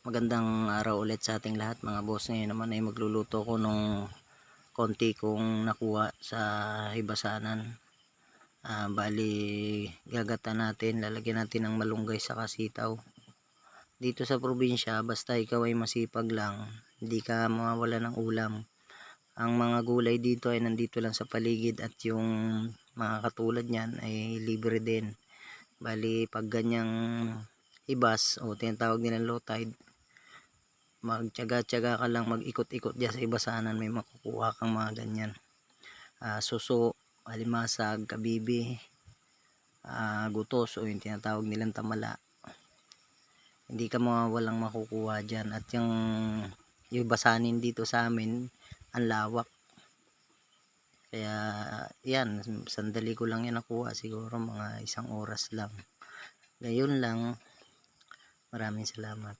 Magandang araw ulit sa ating lahat mga boss. Ngayon naman ay magluluto ko nung konti kong nakuha sa hibasanan. Bali gagata natin, lalagyan natin ng malunggay sa kasitaw. Dito sa probinsya basta ikaw ay masipag lang, hindi ka mawawala ng ulam. Ang mga gulay dito ay nandito lang sa paligid at yung mga katulad niyan ay libre din. Bali pag ganyang hibas o tinatawag nilang low tide, magtiyaga-tiyaga ka lang, mag-ikot-ikot diyan sa ibasanan, may makukuha kang mga ganyan. Suso, alimasag, kabibi, gutos o yung tinatawag nilang tamala. Hindi ka mawawalang makukuha dyan. At yung basanin dito sa amin, ang lawak. Kaya yan, sandali ko lang yan nakuha, siguro mga 1 oras lang. Ngayon lang, maraming salamat.